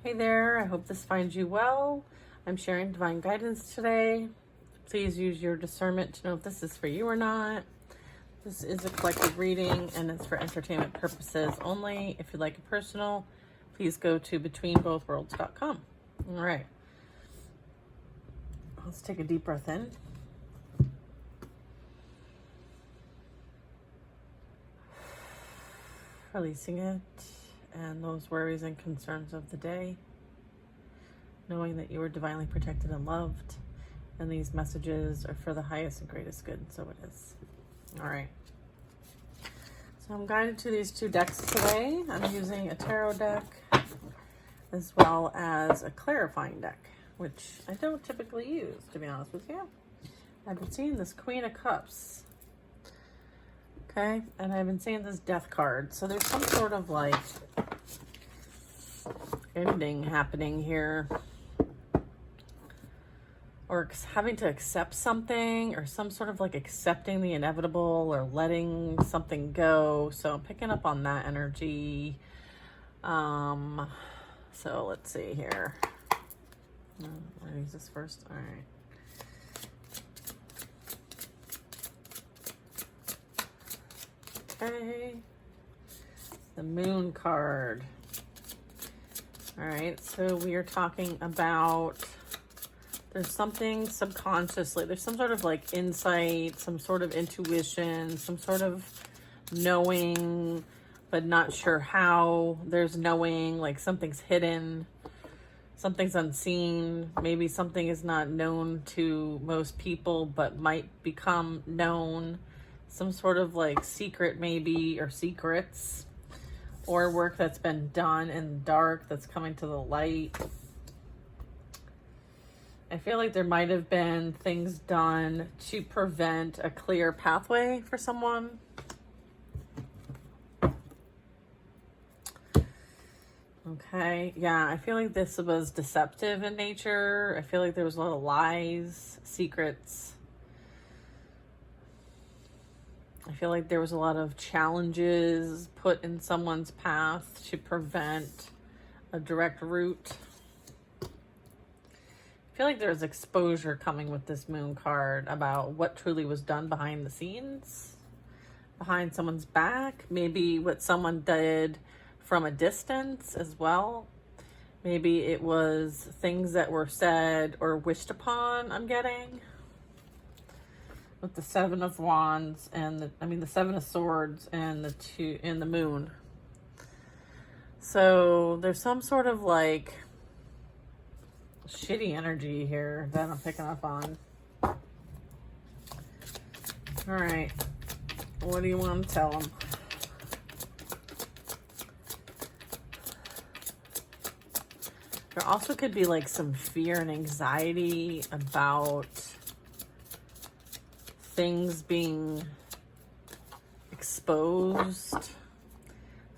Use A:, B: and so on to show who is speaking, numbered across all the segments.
A: Hey there, I hope this finds you well. I'm sharing divine guidance today. Please use your discernment to know if this is for you or not. This is a collective reading and it's for entertainment purposes only. If you'd like a personal, please go to betweenbothworlds.com. All right. Let's take a deep breath in. Releasing it and those worries and concerns of the day. Knowing that you are divinely protected and loved. And these messages are for the highest and greatest good. So it is. All right. So I'm guided to these two decks today. I'm using a tarot deck as well as a clarifying deck, which I don't typically use, to be honest with you. I've been seeing this Queen of Cups. Okay. And I've been seeing this Death card. So there's some sort of like ending happening here. Or having to accept something, or some sort of like accepting the inevitable or letting something go. So I'm picking up on that energy. So let's see here. I'll use this first. All right. Okay. The Moon card. All right. So we are talking about there's something subconsciously, there's some sort of like insight, some sort of intuition, some sort of knowing, but not sure how. There's knowing, like something's hidden, something's unseen. Maybe something is not known to most people, but might become known. Some sort of like secret maybe, or secrets, or work that's been done in the dark that's coming to the light. I feel like there might have been things done to prevent a clear pathway for someone. Okay, yeah, I feel like this was deceptive in nature. I feel like there was a lot of lies, secrets. I feel like there was a lot of challenges put in someone's path to prevent a direct route. I feel like there's exposure coming with this Moon card about what truly was done behind the scenes, behind someone's back, maybe what someone did from a distance as well. Maybe it was things that were said or wished upon, I'm getting. With the Seven of Wands and the Seven of Swords and the Moon. So there's some sort of like shitty energy here that I'm picking up on. All right. What do you want to tell them? There also could be like some fear and anxiety about things being exposed.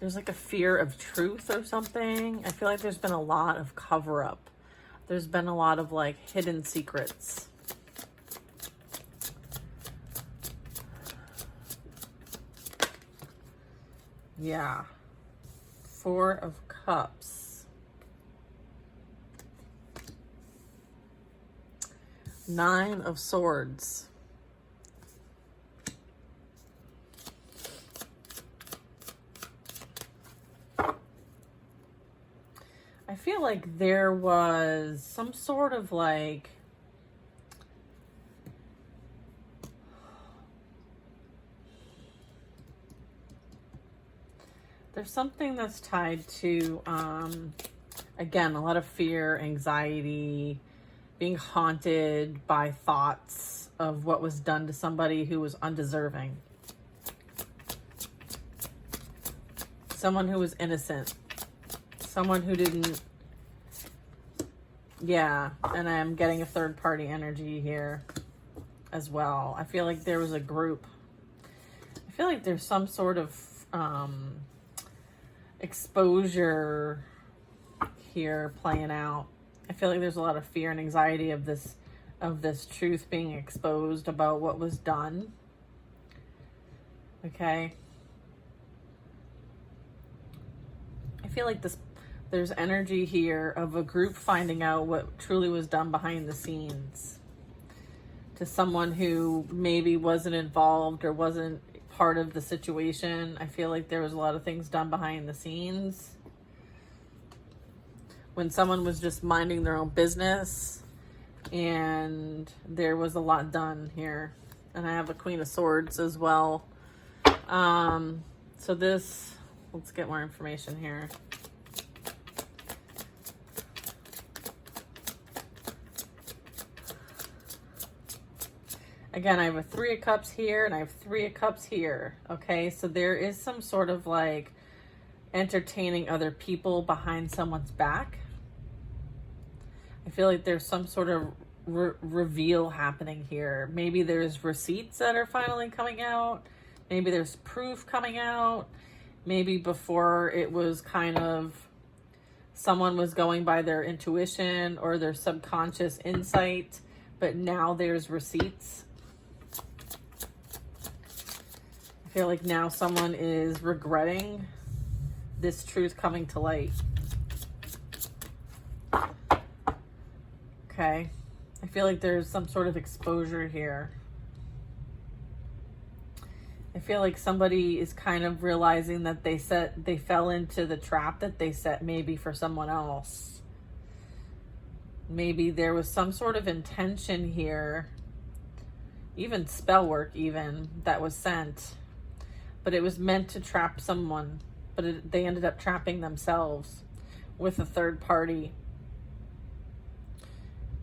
A: There's like a fear of truth or something. I feel like there's been a lot of cover up. There's been a lot of like hidden secrets. Yeah. Four of Cups. Nine of Swords. I feel like there was some sort of like there's something that's tied to again, a lot of fear, anxiety, being haunted by thoughts of what was done to somebody who was undeserving. Someone who was innocent. Someone who didn't, yeah, and I'm getting a third party energy here as well. I feel like there was a group. I feel like there's some sort of exposure here playing out. I feel like there's a lot of fear and anxiety of this truth being exposed about what was done. Okay. I feel like this There's energy here of a group finding out what truly was done behind the scenes to someone who maybe wasn't involved or wasn't part of the situation. I feel like there was a lot of things done behind the scenes when someone was just minding their own business, and there was a lot done here. And I have a Queen of Swords as well. So this, let's get more information here. Again, I have a Three of Cups here and I have Three of Cups here. Okay, so there is some sort of like entertaining other people behind someone's back. I feel like there's some sort of reveal happening here. Maybe there's receipts that are finally coming out. Maybe there's proof coming out. Maybe before it was kind of someone was going by their intuition or their subconscious insight, but now there's receipts. I feel like now someone is regretting this truth coming to light. Okay. I feel like there's some sort of exposure here. I feel like somebody is kind of realizing that they fell into the trap that they set maybe for someone else. Maybe there was some sort of intention here, even spell work even, that was sent. But it was meant to trap someone, but they ended up trapping themselves with a third party.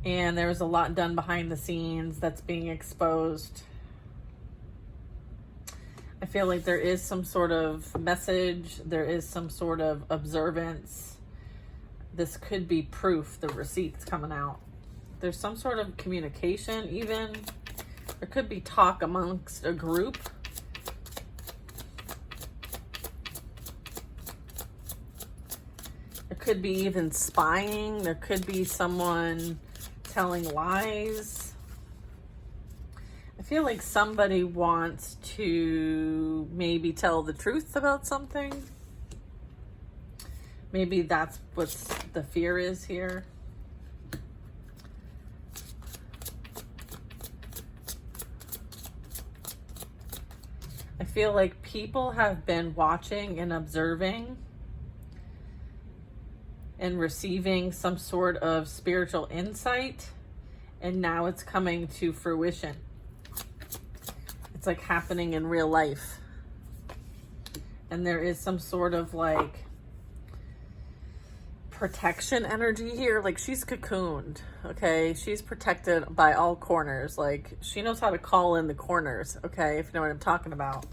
A: And there was a lot done behind the scenes that's being exposed. I feel like there is some sort of message. There is some sort of observance. This could be proof, the receipts coming out. There's some sort of communication even. There could be talk amongst a group. There could be even spying. There could be someone telling lies. I feel like somebody wants to maybe tell the truth about something. Maybe that's what the fear is here. I feel like people have been watching and observing and receiving some sort of spiritual insight, and now it's coming to fruition. It's like happening in real life. And there is some sort of like protection energy here. Like she's cocooned, okay? She's protected by all corners. Like she knows how to call in the corners, okay? If you know what I'm talking about.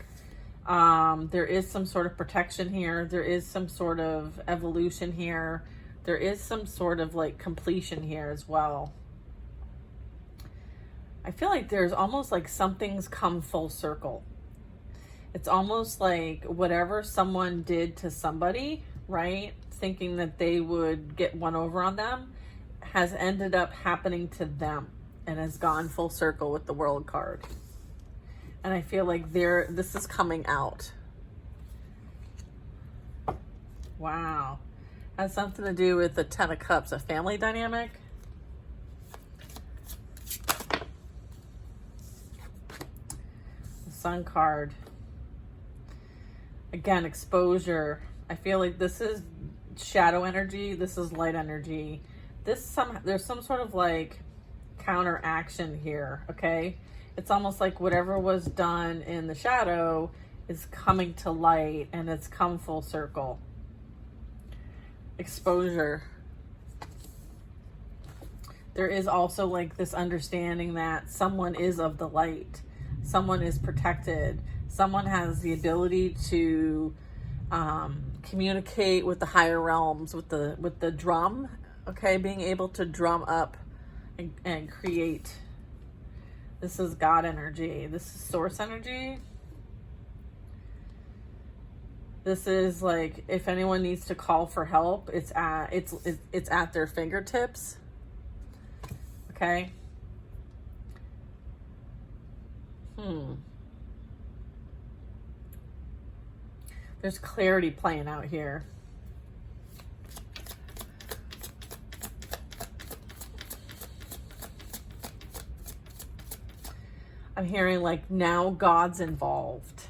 A: There is some sort of protection here. There is some sort of evolution here. There is some sort of like completion here as well. I feel like there's almost like something's come full circle. It's almost like whatever someone did to somebody, right? Thinking that they would get one over on them has ended up happening to them and has gone full circle with the World card. And I feel like this is coming out. Wow. Has something to do with the Ten of Cups, a family dynamic. The Sun card. Again, exposure. I feel like this is shadow energy. This is light energy. There's some sort of like counteraction here, okay? It's almost like whatever was done in the shadow is coming to light and it's come full circle. Exposure. There is also like this understanding that someone is of the light. Someone is protected. Someone has the ability to communicate with the higher realms, with the drum, okay? Being able to drum up and create. This is God energy. This is source energy. This is like if anyone needs to call for help, it's at their fingertips. Okay. There's clarity playing out here. I'm hearing like now God's involved.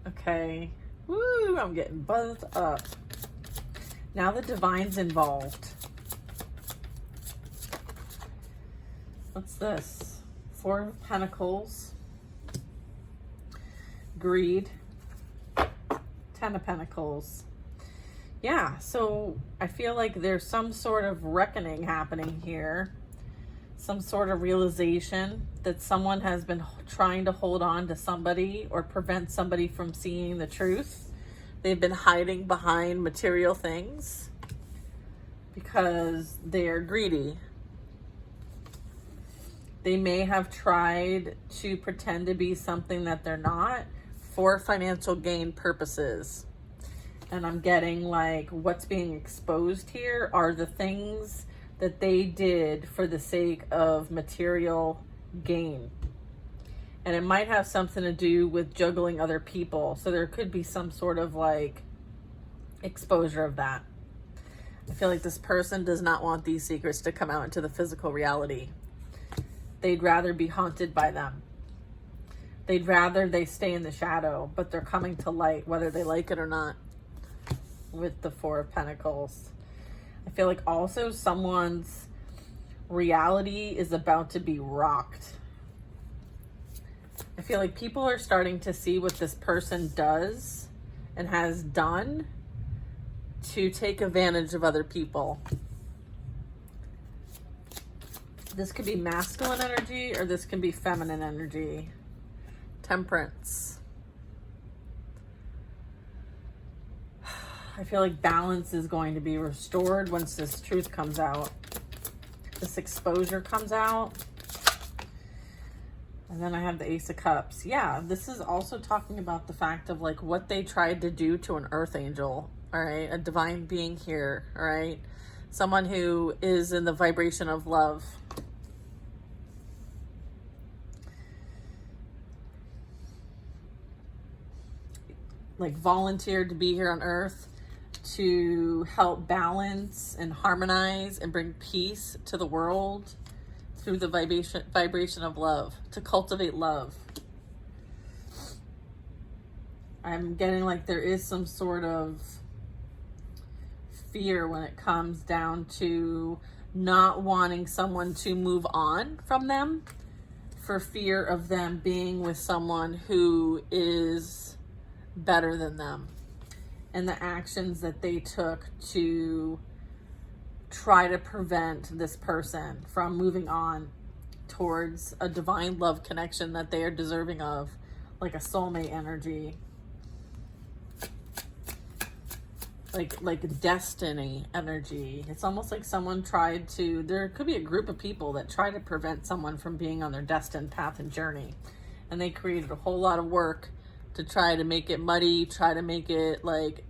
A: Okay. Woo, I'm getting buzzed up. Now the divine's involved. What's this? Four of Pentacles. Greed. 10 of Pentacles. Yeah, so I feel like there's some sort of reckoning happening here. Some sort of realization that someone has been trying to hold on to somebody or prevent somebody from seeing the truth. They've been hiding behind material things because they are greedy. They may have tried to pretend to be something that they're not for financial gain purposes. And I'm getting like what's being exposed here are the things that they did for the sake of material gain. And it might have something to do with juggling other people. So there could be some sort of like exposure of that. I feel like this person does not want these secrets to come out into the physical reality. They'd rather be haunted by them. They'd rather they stay in the shadow, but they're coming to light whether they like it or not with the Four of Pentacles. I feel like also someone's reality is about to be rocked. I feel like people are starting to see what this person does and has done to take advantage of other people. This could be masculine energy or this can be feminine energy. Temperance. I feel like balance is going to be restored once this truth comes out. This exposure comes out. And then I have the Ace of Cups. Yeah, this is also talking about the fact of like what they tried to do to an earth angel. All right, a divine being here. All right, someone who is in the vibration of love. Like volunteered to be here on earth to help balance and harmonize and bring peace to the world through the vibration of love, to cultivate love. I'm getting like there is some sort of fear when it comes down to not wanting someone to move on from them for fear of them being with someone who is better than them, and the actions that they took to try to prevent this person from moving on towards a divine love connection that they are deserving of, like a soulmate energy, like destiny energy. It's almost like someone tried to, there could be a group of people that try to prevent someone from being on their destined path and journey, and they created a whole lot of work to try to make it muddy, try to make it like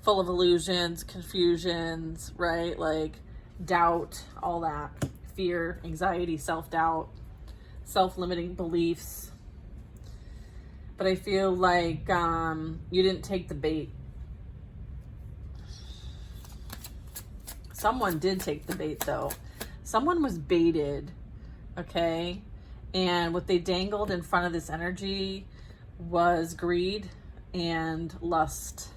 A: full of illusions, confusions, right? Like doubt, all that, fear, anxiety, self-doubt, self-limiting beliefs. But I feel like you didn't take the bait. Someone did take the bait though. Someone was baited, okay? And what they dangled in front of this energy was greed and lust,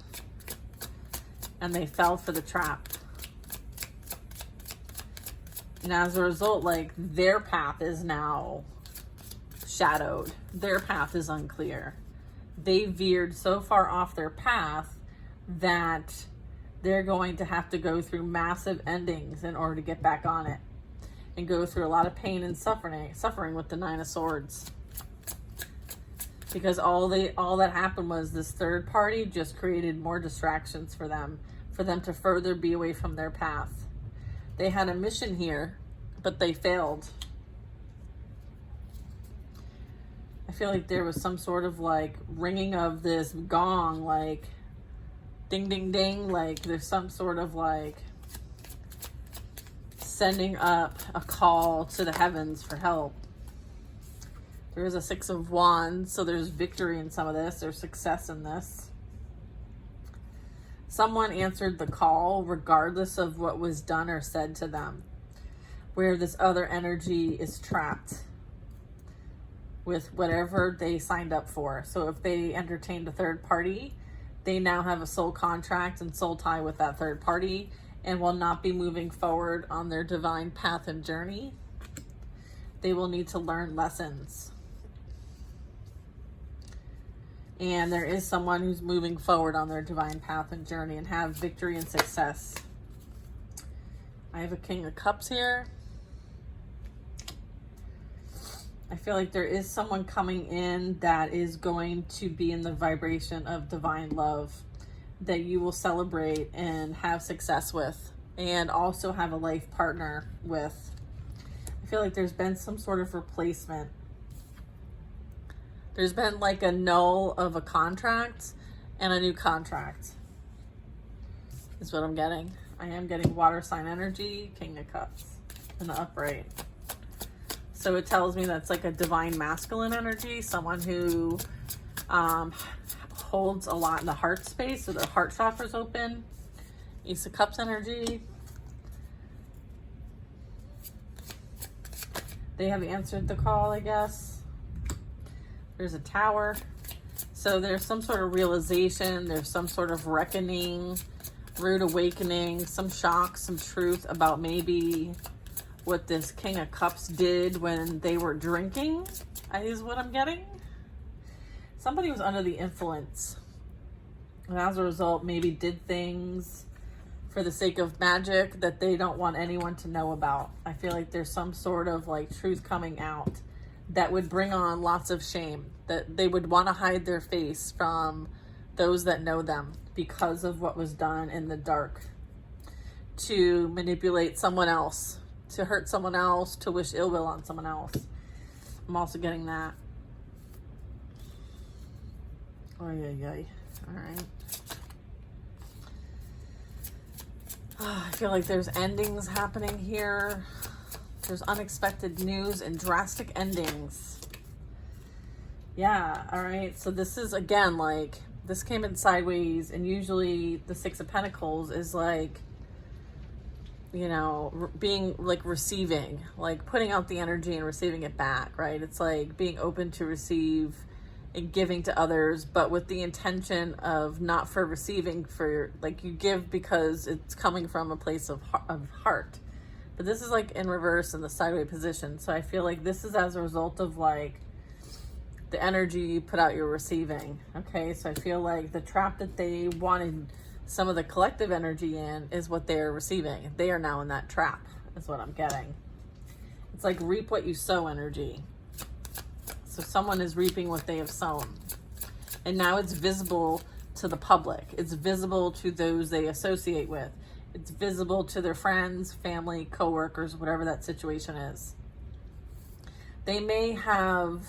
A: and they fell for the trap. And as a result, like their path is now shadowed. Their path is unclear. They veered so far off their path that they're going to have to go through massive endings in order to get back on it, and go through a lot of pain and suffering with the Nine of Swords. Because all that happened was this third party just created more distractions for them to further be away from their path. They had a mission here, but they failed. I feel like there was some sort of like ringing of this gong, like ding, ding, ding, like there's some sort of like sending up a call to the heavens for help. There is a Six of Wands, so there's victory in some of this. There's success in this. Someone answered the call regardless of what was done or said to them, where this other energy is trapped with whatever they signed up for. So if they entertained a third party, they now have a soul contract and soul tie with that third party and will not be moving forward on their divine path and journey. They will need to learn lessons. And there is someone who's moving forward on their divine path and journey and have victory and success. I have a King of Cups here. I feel like there is someone coming in that is going to be in the vibration of divine love that you will celebrate and have success with, and also have a life partner with. I feel like there's been some sort of replacement. There's been like a null of a contract and a new contract is what I'm getting. I am getting water sign energy, King of Cups in the upright. So it tells me that's like a divine masculine energy, someone who holds a lot in the heart space, so their heart chakra's open. Ace of Cups energy. They have answered the call, I guess. There's a Tower. So there's some sort of realization, there's some sort of reckoning, rude awakening, some shock, some truth about maybe what this King of Cups did when they were drinking, is what I'm getting. Somebody was under the influence, and as a result maybe did things for the sake of magic that they don't want anyone to know about. I feel like there's some sort of like truth coming out that would bring on lots of shame, that they would want to hide their face from those that know them because of what was done in the dark to manipulate someone else, to hurt someone else, to wish ill will on someone else. I'm also getting that. Oh, yeah. All right. I feel like there's endings happening here. There's unexpected news and drastic endings. Yeah, all right. So this is, again, like, this came in sideways, and usually the Six of Pentacles is like, you know, being like receiving, like putting out the energy and receiving it back, right? It's like being open to receive and giving to others, but with the intention of not for receiving, for like you give because it's coming from a place of heart. But this is like in reverse in the sideways position. So I feel like this is as a result of like the energy you put out, you're receiving. Okay, so I feel like the trap that they wanted some of the collective energy in is what they're receiving. They are now in that trap, is what I'm getting. It's like reap what you sow energy. So someone is reaping what they have sown. And now it's visible to the public. It's visible to those they associate with. It's visible to their friends, family, coworkers, whatever that situation is. They may have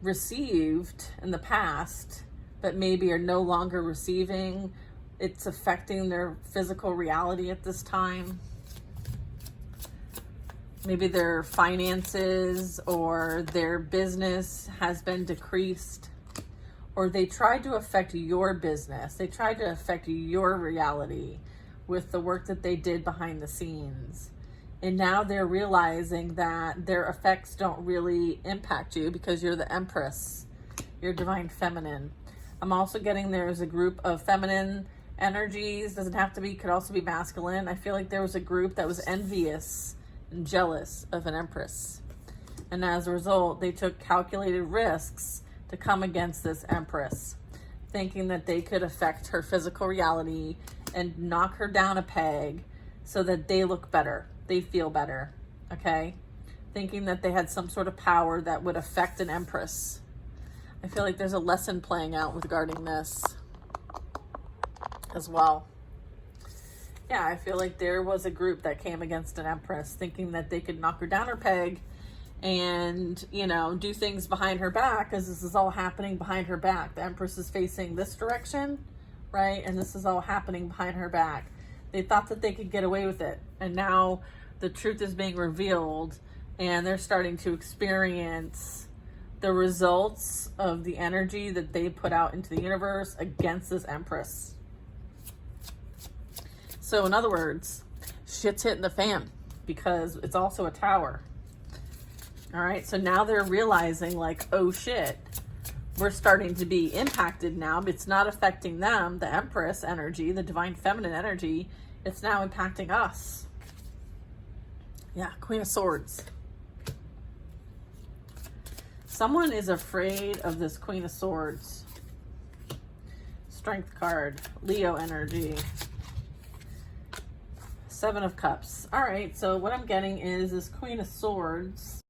A: received in the past, but maybe are no longer receiving. It's affecting their physical reality at this time. Maybe their finances or their business has been decreased, or they tried to affect your business. They tried to affect your reality with the work that they did behind the scenes. And now they're realizing that their effects don't really impact you because you're the Empress. You're divine feminine. I'm also getting there's a group of feminine energies. Doesn't have to be, could also be masculine. I feel like there was a group that was envious and jealous of an Empress. And as a result, they took calculated risks to come against this Empress, thinking that they could affect her physical reality and knock her down a peg so that they look better, they feel better, okay? Thinking that they had some sort of power that would affect an Empress. I feel like there's a lesson playing out regarding this as well. Yeah, I feel like there was a group that came against an Empress thinking that they could knock her down her peg and, you know, do things behind her back, because this is all happening behind her back. The Empress is facing this direction, right? And this is all happening behind her back. They thought that they could get away with it. And now the truth is being revealed, and they're starting to experience the results of the energy that they put out into the universe against this Empress. So in other words, shit's hitting the fan, because it's also a Tower. All right, so now they're realizing like, oh shit, we're starting to be impacted now. But it's not affecting them, the Empress energy, the divine feminine energy. It's now impacting us. Yeah, Queen of Swords. Someone is afraid of this Queen of Swords. Strength card, Leo energy. Seven of Cups. All right, so what I'm getting is this Queen of Swords